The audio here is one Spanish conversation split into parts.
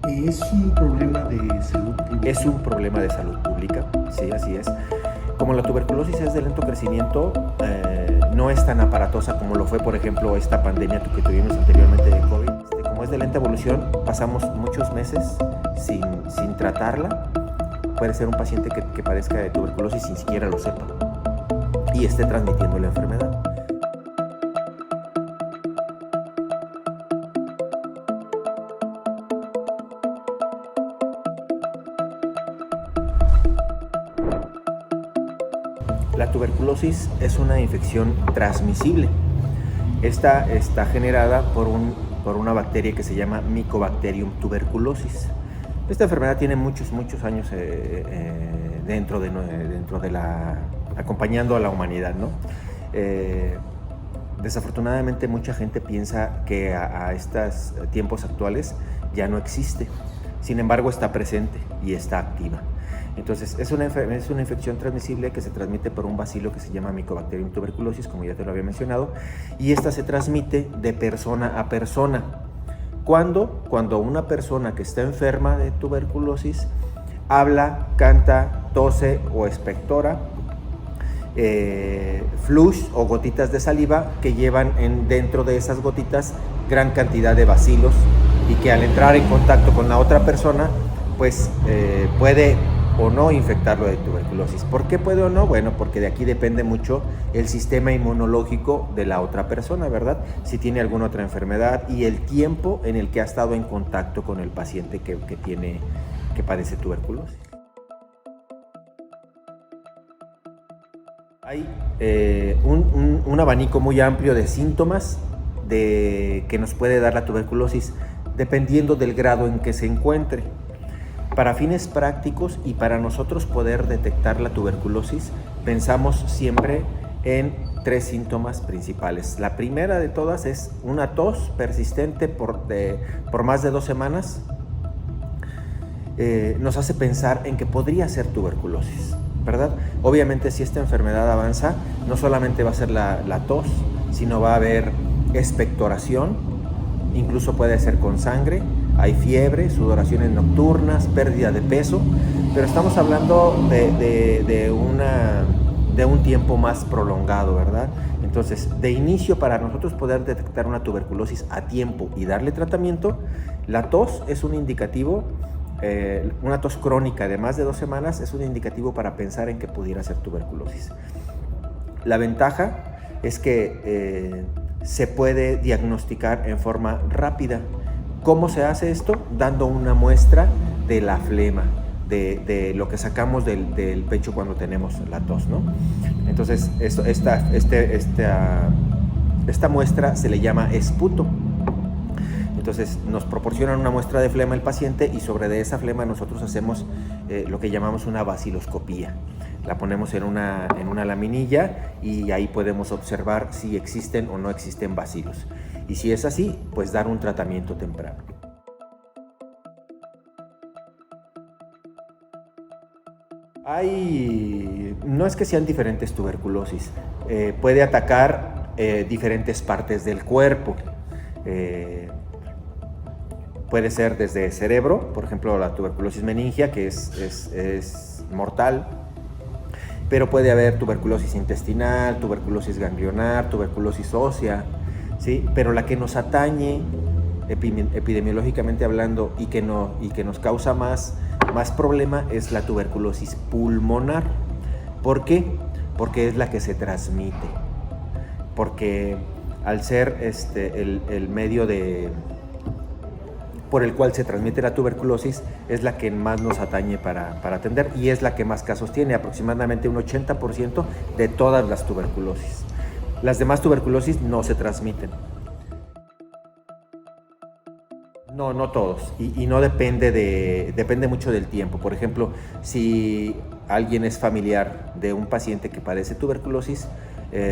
¿Es un problema de salud pública? Es un problema de salud pública, sí, así es. Como la tuberculosis es de lento crecimiento, no es tan aparatosa como lo fue, por ejemplo, esta pandemia que tuvimos anteriormente de COVID. Como es de lenta evolución, pasamos muchos meses sin tratarla. Puede ser un paciente que padezca de tuberculosis sin siquiera lo sepa y esté transmitiendo la enfermedad. La tuberculosis es una infección transmisible. Esta está generada por una bacteria que se llama Mycobacterium tuberculosis. Esta enfermedad tiene muchos años acompañando a la humanidad, ¿no? Desafortunadamente mucha gente piensa que a estos tiempos actuales ya no existe. Sin embargo, está presente y está activa. Entonces, es una infección transmisible que se transmite por un bacilo que se llama Mycobacterium tuberculosis, como ya te lo había mencionado, y esta se transmite de persona a persona. Cuando una persona que está enferma de tuberculosis habla, canta, tose o expectora, flush o gotitas de saliva que llevan dentro de esas gotitas gran cantidad de bacilos y que al entrar en contacto con la otra persona, pues puede o no infectarlo de tuberculosis. ¿Por qué puede o no? Bueno, porque de aquí depende mucho el sistema inmunológico de la otra persona, ¿verdad? Si tiene alguna otra enfermedad y el tiempo en el que ha estado en contacto con el paciente que padece tuberculosis. Hay un abanico muy amplio de síntomas que nos puede dar la tuberculosis dependiendo del grado en que se encuentre. Para fines prácticos y para nosotros poder detectar la tuberculosis, pensamos siempre en 3 síntomas principales. La primera de todas es una tos persistente por más de 2 semanas. Nos hace pensar en que podría ser tuberculosis, ¿verdad? Obviamente, si esta enfermedad avanza, no solamente va a ser la tos, sino va a haber expectoración, incluso puede ser con sangre. Hay fiebre, sudoraciones nocturnas, pérdida de peso, pero estamos hablando de un tiempo más prolongado, ¿verdad? Entonces, de inicio, para nosotros poder detectar una tuberculosis a tiempo y darle tratamiento, la tos es un indicativo, una tos crónica de más de 2 semanas es un indicativo para pensar en que pudiera ser tuberculosis. La ventaja es que se puede diagnosticar en forma rápida. ¿Cómo se hace esto? Dando una muestra de la flema, de lo que sacamos del pecho cuando tenemos la tos, ¿no? Entonces, esta muestra se le llama esputo. Entonces, nos proporcionan una muestra de flema el paciente y sobre de esa flema nosotros hacemos lo que llamamos una baciloscopía. La ponemos en una laminilla y ahí podemos observar si existen o no existen bacilos. Y si es así, pues dar un tratamiento temprano. No es que sean diferentes tuberculosis, puede atacar diferentes partes del cuerpo. Puede ser desde cerebro, por ejemplo la tuberculosis meningia, que es mortal, pero puede haber tuberculosis intestinal, tuberculosis ganglionar, tuberculosis ósea, ¿sí? Pero la que nos atañe epidemiológicamente hablando y que nos causa más problema es la tuberculosis pulmonar. ¿Por qué? Porque es la que se transmite, porque al ser el medio por el cual se transmite la tuberculosis es la que más nos atañe para atender y es la que más casos tiene, aproximadamente un 80% de todas las tuberculosis. Las demás tuberculosis no se transmiten. No todos, y no depende mucho del tiempo. Por ejemplo, si alguien es familiar de un paciente que padece tuberculosis,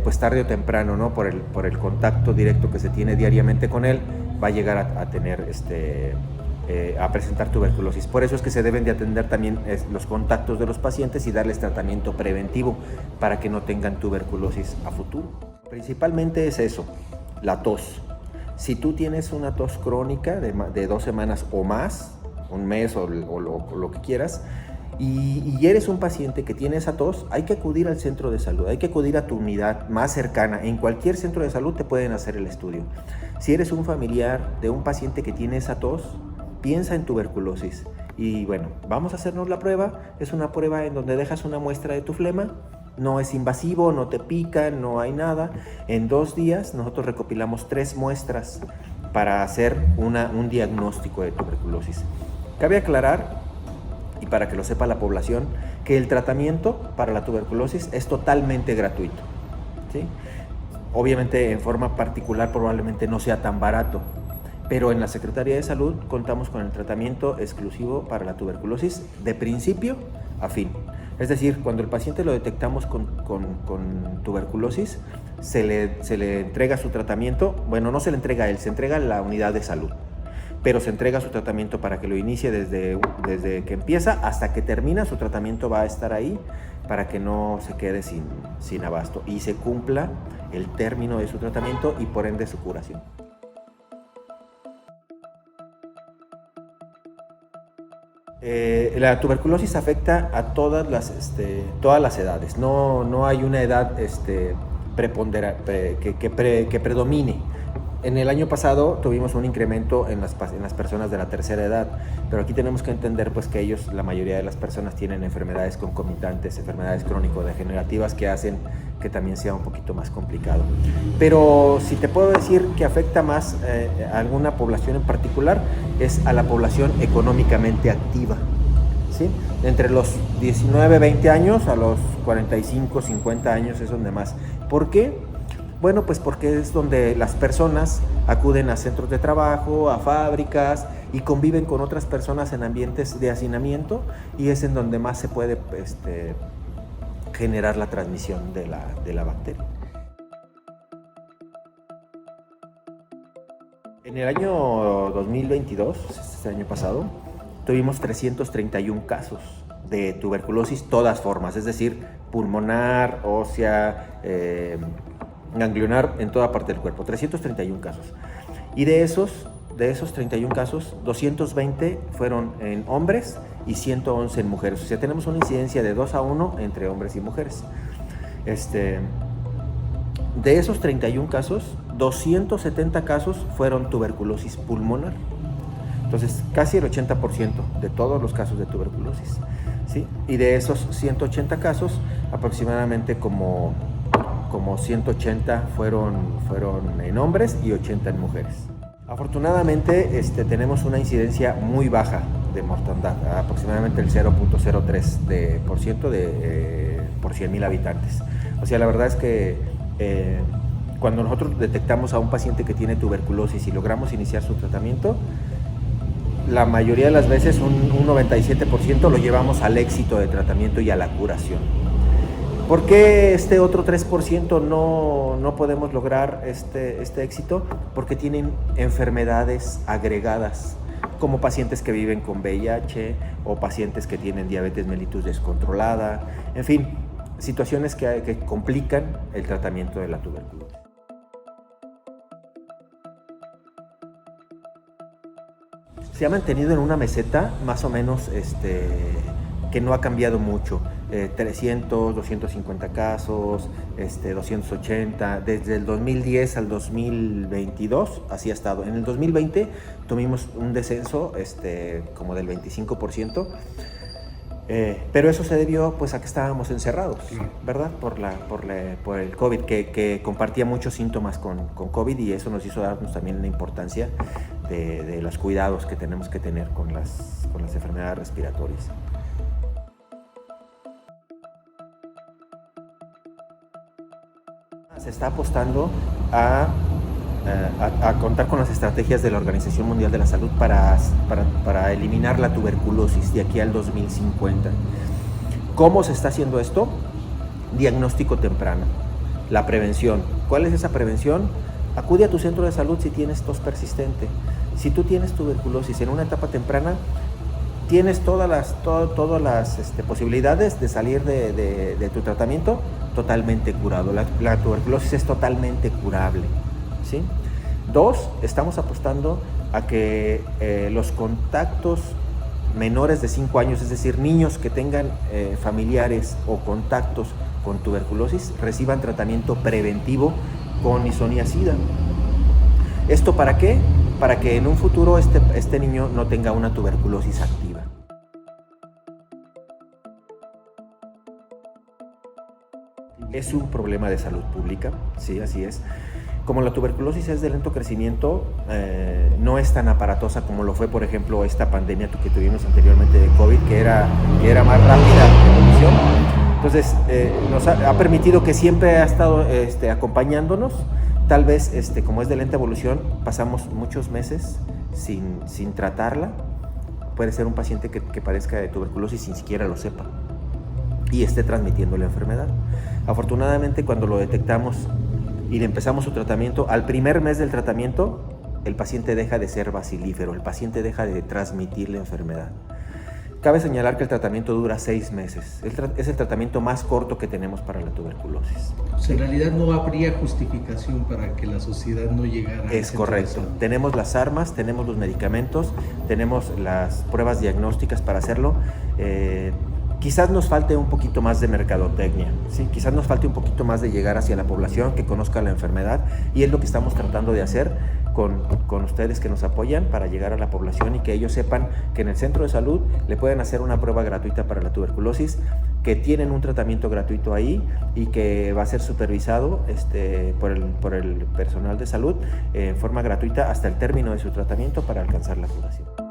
pues tarde o temprano, ¿no? por el contacto directo que se tiene diariamente con él, va a llegar a tener a presentar tuberculosis. Por eso es que se deben de atender también los contactos de los pacientes y darles tratamiento preventivo para que no tengan tuberculosis a futuro. Principalmente es eso, la tos. Si tú tienes una tos crónica de 2 semanas o más, un mes o lo que quieras, y eres un paciente que tiene esa tos, hay que acudir al centro de salud, hay que acudir a tu unidad más cercana. En cualquier centro de salud te pueden hacer el estudio. Si eres un familiar de un paciente que tiene esa tos, piensa en tuberculosis. Y bueno, vamos a hacernos la prueba. Es una prueba en donde dejas una muestra de tu flema. No es invasivo, no te pica, no hay nada. En 2 días nosotros recopilamos 3 muestras para hacer un diagnóstico de tuberculosis. Cabe aclarar, y para que lo sepa la población, que el tratamiento para la tuberculosis es totalmente gratuito, ¿sí? Obviamente en forma particular probablemente no sea tan barato, pero en la Secretaría de Salud contamos con el tratamiento exclusivo para la tuberculosis de principio a fin. Es decir, cuando el paciente lo detectamos con tuberculosis, se le entrega su tratamiento. Bueno, no se le entrega a él, se entrega a la unidad de salud, pero se entrega su tratamiento para que lo inicie desde que empieza hasta que termina. Su tratamiento va a estar ahí para que no se quede sin abasto y se cumpla el término de su tratamiento y por ende su curación. La tuberculosis afecta a todas las edades. No hay una edad que predomine. En el año pasado tuvimos un incremento en las personas de la tercera edad, pero aquí tenemos que entender pues que la mayoría de las personas tienen enfermedades concomitantes, enfermedades crónico-degenerativas que hacen que también sea un poquito más complicado. Pero si te puedo decir que afecta más a alguna población en particular, es a la población económicamente activa, ¿sí? Entre los 19, 20 años a los 45, 50 años es donde más. ¿Por qué? Bueno, pues porque es donde las personas acuden a centros de trabajo, a fábricas y conviven con otras personas en ambientes de hacinamiento, y es en donde más se puede generar la transmisión de la bacteria. En el año 2022, este año pasado, tuvimos 331 casos de tuberculosis, todas formas, es decir, pulmonar, ósea, ganglionar, en toda parte del cuerpo, 331 casos. Y de esos 31 casos, 220 fueron en hombres y 111 en mujeres. O sea, tenemos una incidencia de 2-1 entre hombres y mujeres. De esos 31 casos, 270 casos fueron tuberculosis pulmonar. Entonces, casi el 80% de todos los casos de tuberculosis, ¿sí? Y de esos 180 casos, aproximadamente como 180 fueron en hombres y 80 en mujeres. Afortunadamente tenemos una incidencia muy baja de mortandad, aproximadamente el 0.03% por 100,000 habitantes. O sea, la verdad es que cuando nosotros detectamos a un paciente que tiene tuberculosis y logramos iniciar su tratamiento, la mayoría de las veces, un 97%, lo llevamos al éxito de tratamiento y a la curación. ¿Por qué este otro 3% no podemos lograr este éxito? Porque tienen enfermedades agregadas, como pacientes que viven con VIH o pacientes que tienen diabetes mellitus descontrolada, en fin, situaciones que complican el tratamiento de la tuberculosis. Se ha mantenido en una meseta más o menos que no ha cambiado mucho. 300, 250 casos, 280, desde el 2010 al 2022 así ha estado. En el 2020 tuvimos un descenso como del 25%, pero eso se debió pues a que estábamos encerrados, ¿verdad? Por el COVID, que compartía muchos síntomas con COVID, y eso nos hizo darnos también la importancia de los cuidados que tenemos que tener con las enfermedades respiratorias. Se está apostando a contar con las estrategias de la Organización Mundial de la Salud para eliminar la tuberculosis de aquí al 2050. ¿Cómo se está haciendo esto? Diagnóstico temprano, la prevención. ¿Cuál es esa prevención? Acude a tu centro de salud si tienes tos persistente. Si tú tienes tuberculosis en una etapa temprana, tienes todas las posibilidades de salir de tu tratamiento totalmente curado. La tuberculosis es totalmente curable, ¿sí? 2, estamos apostando a que los contactos menores de 5 años, es decir, niños que tengan familiares o contactos con tuberculosis, reciban tratamiento preventivo con isoniazida. ¿Esto para qué? Para que en un futuro este niño no tenga una tuberculosis activa. Es un problema de salud pública, sí, así es. Como la tuberculosis es de lento crecimiento, no es tan aparatosa como lo fue, por ejemplo, esta pandemia que tuvimos anteriormente de COVID, que era más rápida la evolución. Entonces, nos ha permitido que siempre ha estado acompañándonos. Tal vez, como es de lenta evolución, pasamos muchos meses sin tratarla. Puede ser un paciente que padezca de tuberculosis sin siquiera lo sepa y esté transmitiendo la enfermedad. Afortunadamente, cuando lo detectamos y le empezamos su tratamiento, al primer mes del tratamiento, el paciente deja de ser bacilífero, el paciente deja de transmitir la enfermedad. Cabe señalar que el tratamiento dura 6 meses. Es el tratamiento más corto que tenemos para la tuberculosis. O sea, en realidad no habría justificación para que la sociedad no llegara a Es correcto. Tenemos las armas, tenemos los medicamentos, tenemos las pruebas diagnósticas para hacerlo. Quizás nos falte un poquito más de mercadotecnia, ¿sí? Quizás nos falte un poquito más de llegar hacia la población, que conozca la enfermedad, y es lo que estamos tratando de hacer con ustedes que nos apoyan para llegar a la población y que ellos sepan que en el centro de salud le pueden hacer una prueba gratuita para la tuberculosis, que tienen un tratamiento gratuito ahí y que va a ser supervisado por el personal de salud en forma gratuita hasta el término de su tratamiento para alcanzar la curación.